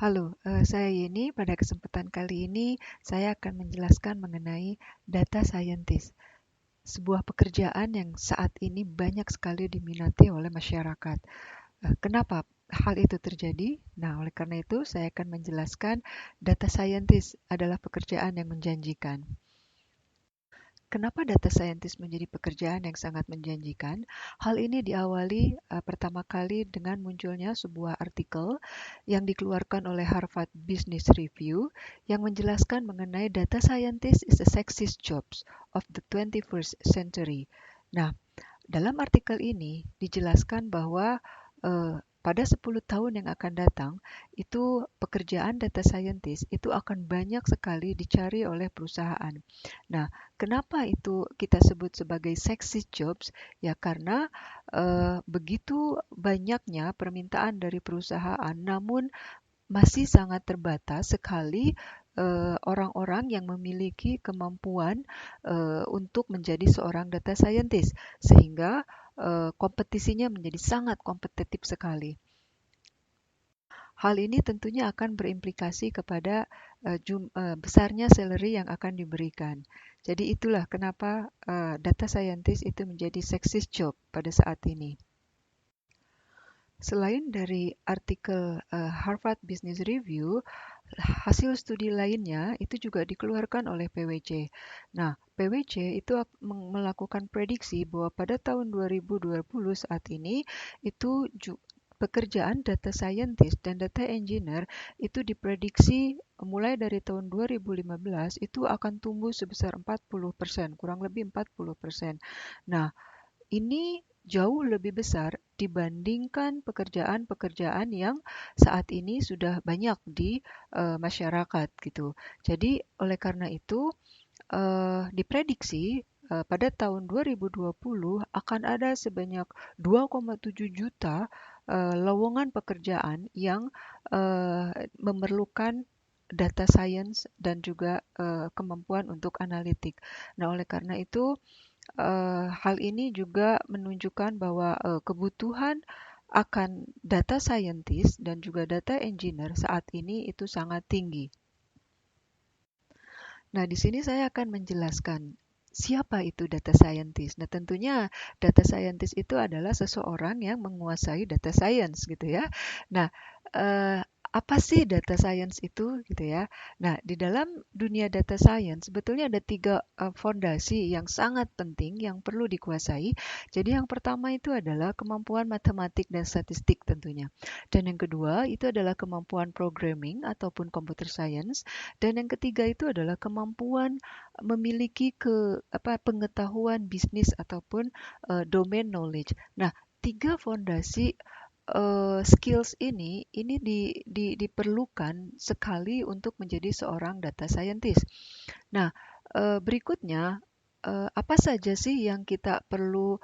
Halo, saya Yeni. Pada kesempatan kali ini, saya akan menjelaskan mengenai data scientist, sebuah pekerjaan yang saat ini banyak sekali diminati oleh masyarakat. Kenapa hal itu terjadi? Nah, oleh karena itu, saya akan menjelaskan data scientist adalah pekerjaan yang menjanjikan. Kenapa data scientist menjadi pekerjaan yang sangat menjanjikan? Hal ini diawali pertama kali dengan munculnya sebuah artikel yang dikeluarkan oleh Harvard Business Review yang menjelaskan mengenai data scientist is the sexiest jobs of the 21st century. Nah, dalam artikel ini dijelaskan bahwa pada 10 tahun yang akan datang, itu pekerjaan data scientist itu akan banyak sekali dicari oleh perusahaan. Nah, kenapa itu kita sebut sebagai sexy jobs? Ya karena begitu banyaknya permintaan dari perusahaan, namun masih sangat terbatas sekali orang-orang yang memiliki kemampuan untuk menjadi seorang data scientist, sehingga kompetisinya menjadi sangat kompetitif sekali. Hal ini tentunya akan berimplikasi kepada besarnya salary yang akan diberikan. Jadi itulah kenapa data scientist itu menjadi sexiest job pada saat ini. Selain dari artikel Harvard Business Review, hasil studi lainnya itu juga dikeluarkan oleh PwC. Nah, PwC itu melakukan prediksi bahwa pada tahun 2020 saat ini itu pekerjaan data scientist dan data engineer itu diprediksi mulai dari tahun 2015 itu akan tumbuh sebesar 40%, kurang lebih 40%. Nah, ini jauh lebih besar dibandingkan pekerjaan-pekerjaan yang saat ini sudah banyak di masyarakat gitu. Jadi oleh karena itu diprediksi pada tahun 2020 akan ada sebanyak 2,7 juta lowongan pekerjaan yang memerlukan data science dan juga kemampuan untuk analitik. Nah, oleh karena itu hal ini juga menunjukkan bahwa kebutuhan akan data scientist dan juga data engineer saat ini itu sangat tinggi. Nah, di sini saya akan menjelaskan siapa itu data scientist. Nah, tentunya data scientist itu adalah seseorang yang menguasai data science gitu ya. Nah, eh, apa sih data science itu gitu ya? Nah, di dalam dunia data science sebetulnya ada tiga fondasi yang sangat penting yang perlu dikuasai. Jadi yang pertama itu adalah kemampuan matematik dan statistik tentunya. Dan yang kedua itu adalah kemampuan programming ataupun computer science. Dan yang ketiga itu adalah kemampuan memiliki pengetahuan bisnis ataupun domain knowledge. Nah, tiga fondasi skills ini diperlukan sekali untuk menjadi seorang data scientist. Nah, berikutnya apa saja sih yang kita perlu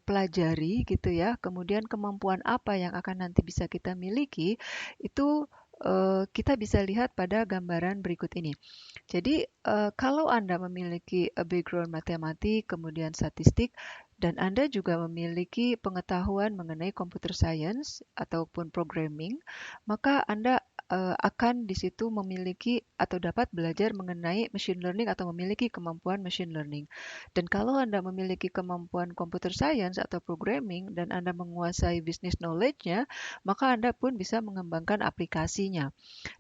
pelajari gitu ya? Kemudian kemampuan apa yang akan nanti bisa kita miliki? Itu kita bisa lihat pada gambaran berikut ini. Jadi, kalau Anda memiliki background matematik, kemudian statistik, dan Anda juga memiliki pengetahuan mengenai computer science ataupun programming, maka Anda akan di situ memiliki atau dapat belajar mengenai machine learning atau memiliki kemampuan machine learning. Dan kalau Anda memiliki kemampuan computer science atau programming dan Anda menguasai business knowledge-nya, maka Anda pun bisa mengembangkan aplikasinya.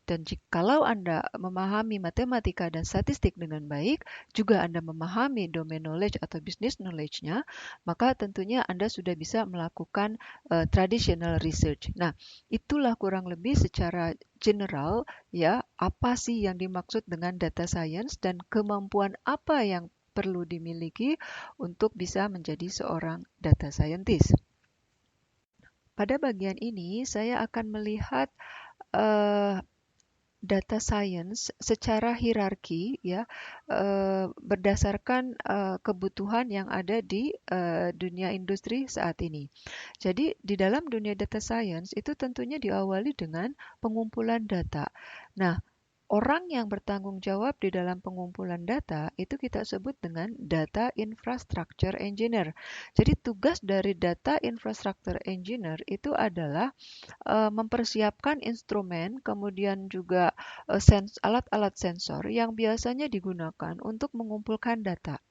Dan jikalau Anda memahami matematika dan statistik dengan baik, juga Anda memahami domain knowledge atau business knowledge-nya, maka tentunya Anda sudah bisa melakukan traditional research. Nah, itulah kurang lebih secara general ya, apa sih yang dimaksud dengan data science dan kemampuan apa yang perlu dimiliki untuk bisa menjadi seorang data scientist. Pada bagian ini, saya akan melihat eh, data science secara hierarki ya berdasarkan kebutuhan yang ada di dunia industri saat ini. Jadi di dalam dunia data science itu tentunya diawali dengan pengumpulan data. Nah, orang yang bertanggung jawab di dalam pengumpulan data itu kita sebut dengan data infrastructure engineer. Jadi tugas dari data infrastructure engineer itu adalah mempersiapkan instrumen, kemudian juga alat-alat sensor yang biasanya digunakan untuk mengumpulkan data.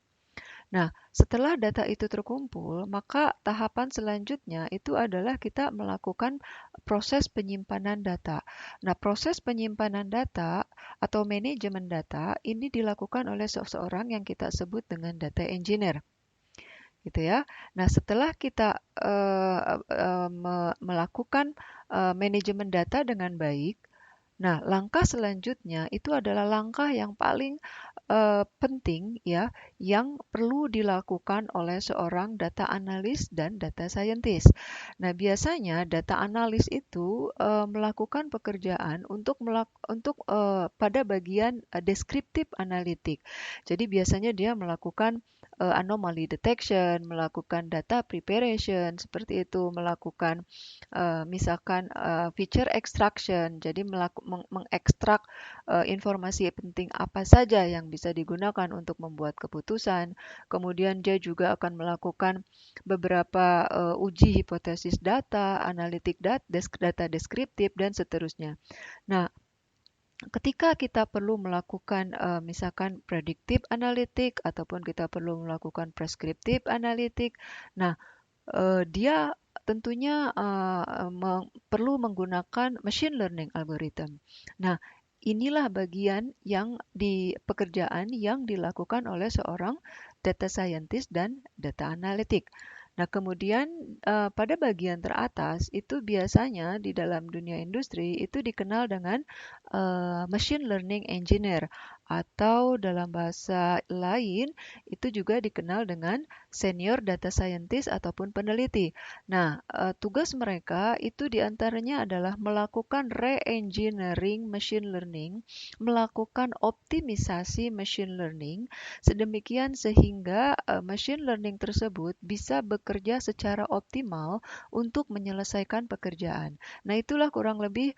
Nah, setelah data itu terkumpul, maka tahapan selanjutnya itu adalah kita melakukan proses penyimpanan data. Nah, proses penyimpanan data atau manajemen data ini dilakukan oleh seseorang yang kita sebut dengan data engineer, gitu ya. Nah, setelah kita melakukan manajemen data dengan baik, nah, langkah selanjutnya itu adalah langkah yang paling penting ya, yang perlu dilakukan oleh seorang data analis dan data scientist. Nah, biasanya data analis itu melakukan pekerjaan pada bagian descriptive analytic. Jadi biasanya dia melakukan anomaly detection, melakukan data preparation, seperti itu, melakukan misalkan feature extraction, jadi mengekstrak informasi penting apa saja yang bisa digunakan untuk membuat keputusan. Kemudian dia juga akan melakukan beberapa uji hipotesis data, analitik data deskriptif, dan seterusnya. Nah, ketika kita perlu melakukan misalkan predictive analytic ataupun kita perlu melakukan prescriptive analytic, nah dia tentunya perlu menggunakan machine learning algorithm. Nah, inilah bagian yang di pekerjaan yang dilakukan oleh seorang data scientist dan data analytic. Nah, kemudian pada bagian teratas itu biasanya di dalam dunia industri itu dikenal dengan machine learning engineer atau dalam bahasa lain itu juga dikenal dengan senior data scientist ataupun peneliti. Nah, tugas mereka itu diantaranya adalah melakukan re-engineering machine learning, melakukan optimisasi machine learning, sedemikian sehingga machine learning tersebut bisa bekerja secara optimal untuk menyelesaikan pekerjaan. Nah, itulah kurang lebih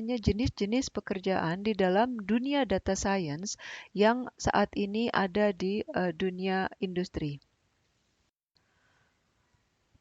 jenis-jenis pekerjaan di dalam dunia data science yang saat ini ada di dunia industri.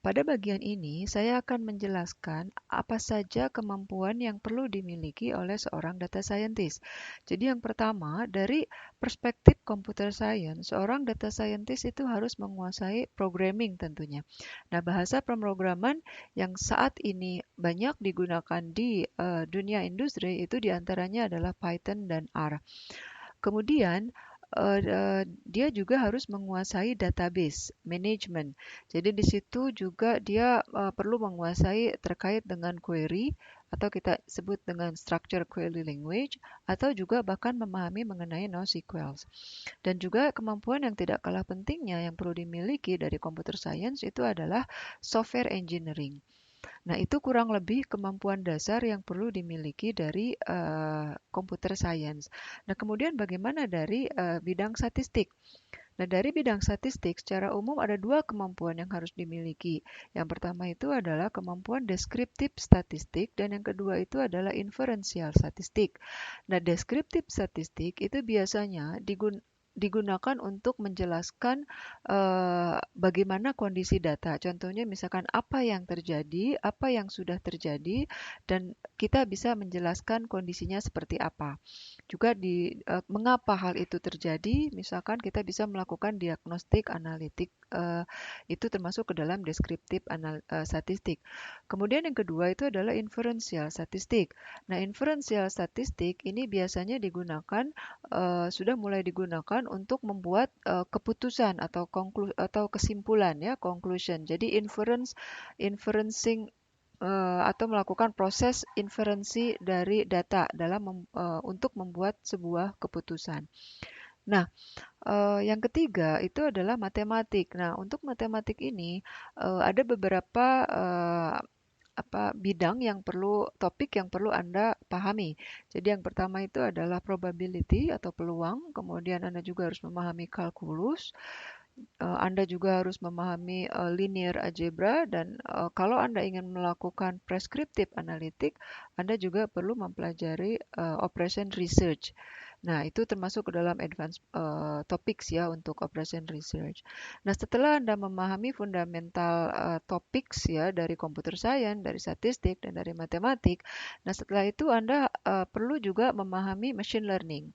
Pada bagian ini, saya akan menjelaskan apa saja kemampuan yang perlu dimiliki oleh seorang data scientist. Jadi yang pertama, dari perspektif computer science, seorang data scientist itu harus menguasai programming tentunya. Nah, bahasa pemrograman yang saat ini banyak digunakan di dunia industri itu diantaranya adalah Python dan R. Kemudian dia juga harus menguasai database management. Jadi di situ juga dia perlu menguasai terkait dengan query atau kita sebut dengan structure query language atau juga bahkan memahami mengenai NoSQL. Dan juga kemampuan yang tidak kalah pentingnya yang perlu dimiliki dari computer science itu adalah software engineering. Nah, itu kurang lebih kemampuan dasar yang perlu dimiliki dari computer science. Nah, kemudian bagaimana dari bidang statistik? Nah, dari bidang statistik secara umum ada dua kemampuan yang harus dimiliki. Yang pertama itu adalah kemampuan deskriptif statistik dan yang kedua itu adalah inferensial statistik. Nah, deskriptif statistik itu biasanya digunakan untuk menjelaskan bagaimana kondisi data. Contohnya misalkan apa yang terjadi, apa yang sudah terjadi, dan kita bisa menjelaskan kondisinya seperti apa. Juga mengapa hal itu terjadi, misalkan kita bisa melakukan diagnostik analitik, itu termasuk ke dalam deskriptif statistik. Kemudian yang kedua itu adalah inferensial statistik. Nah, inferensial statistik ini biasanya sudah mulai digunakan untuk membuat keputusan atau kesimpulan ya, conclusion. Jadi inferencing atau melakukan proses inferensi dari data untuk membuat sebuah keputusan. Nah, yang ketiga itu adalah matematik. Nah, untuk matematik ini ada beberapa topik yang perlu Anda pahami. Jadi yang pertama itu adalah probability atau peluang, kemudian Anda juga harus memahami kalkulus, Anda juga harus memahami linear algebra dan kalau Anda ingin melakukan prescriptive analytic, Anda juga perlu mempelajari operation research. Nah, itu termasuk ke dalam advanced topics ya untuk operation research. Nah, setelah Anda memahami fundamental topics ya dari computer science, dari statistik, dan dari matematik, nah setelah itu Anda perlu juga memahami machine learning.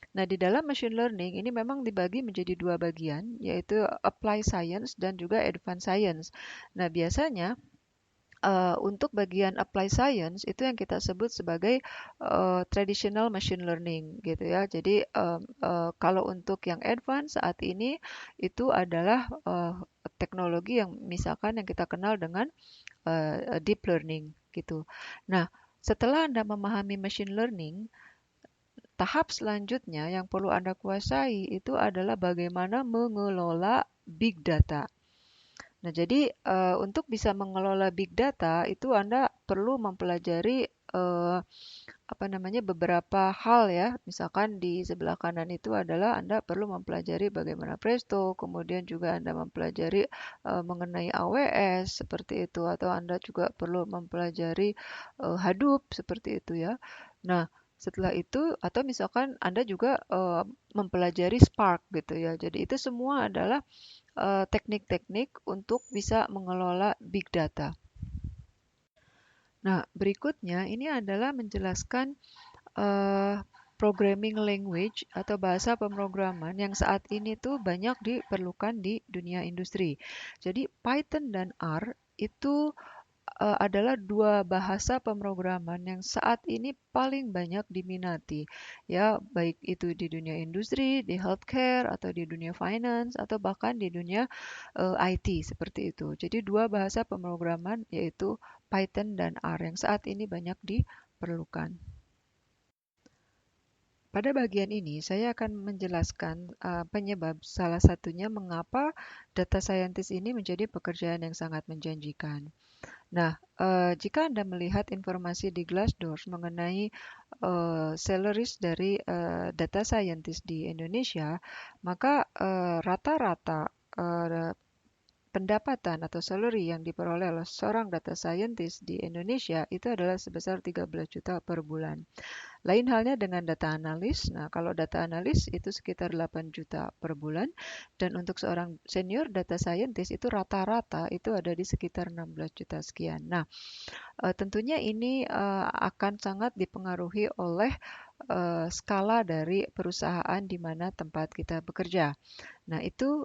Nah, di dalam machine learning ini memang dibagi menjadi dua bagian, yaitu apply science dan juga advanced science. Nah, biasanya untuk bagian apply science itu yang kita sebut sebagai traditional machine learning gitu ya. Jadi kalau untuk yang advance saat ini itu adalah teknologi yang misalkan yang kita kenal dengan deep learning gitu. Nah, setelah Anda memahami machine learning, tahap selanjutnya yang perlu Anda kuasai itu adalah bagaimana mengelola big data. Nah, jadi untuk bisa mengelola big data itu Anda perlu mempelajari apa namanya beberapa hal ya. Misalkan di sebelah kanan itu adalah Anda perlu mempelajari bagaimana Presto, kemudian juga Anda mempelajari mengenai AWS seperti itu atau Anda juga perlu mempelajari Hadoop seperti itu ya. Nah, setelah itu atau misalkan Anda juga mempelajari Spark gitu ya. Jadi itu semua adalah teknik-teknik untuk bisa mengelola big data. Nah, berikutnya ini adalah menjelaskan eh, programming language atau bahasa pemrograman yang saat ini tuh banyak diperlukan di dunia industri. Jadi Python dan R itu adalah dua bahasa pemrograman yang saat ini paling banyak diminati. Ya, baik itu di dunia industri, di healthcare, atau di dunia finance, atau bahkan di dunia IT seperti itu. Jadi dua bahasa pemrograman yaitu Python dan R yang saat ini banyak diperlukan. Pada bagian ini, saya akan menjelaskan penyebab salah satunya mengapa data scientist ini menjadi pekerjaan yang sangat menjanjikan. Nah, jika Anda melihat informasi di Glassdoor mengenai salaries dari data scientist di Indonesia, maka rata-rata pendapatan atau salary yang diperoleh oleh seorang data scientist di Indonesia itu adalah sebesar 13 juta per bulan. Lain halnya dengan data analis. Nah, kalau data analis itu sekitar 8 juta per bulan dan untuk seorang senior data scientist itu rata-rata itu ada di sekitar 16 juta sekian. Nah, tentunya ini akan sangat dipengaruhi oleh skala dari perusahaan di mana tempat kita bekerja. Nah, itu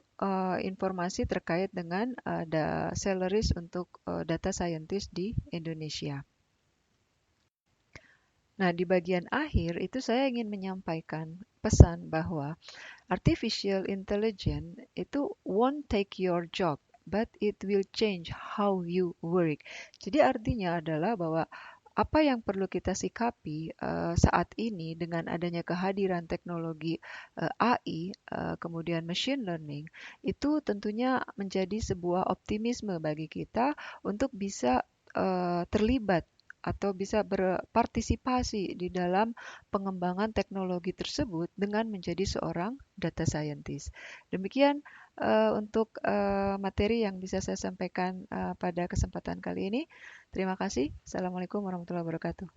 informasi terkait dengan salaries untuk data scientist di Indonesia. Nah, di bagian akhir itu saya ingin menyampaikan pesan bahwa artificial intelligence itu won't take your job, but it will change how you work. Jadi artinya adalah bahwa apa yang perlu kita sikapi saat ini dengan adanya kehadiran teknologi AI, kemudian machine learning, itu tentunya menjadi sebuah optimisme bagi kita untuk bisa terlibat atau bisa berpartisipasi di dalam pengembangan teknologi tersebut dengan menjadi seorang data scientist. Demikian untuk materi yang bisa saya sampaikan pada kesempatan kali ini. Terima kasih. Assalamualaikum warahmatullahi wabarakatuh.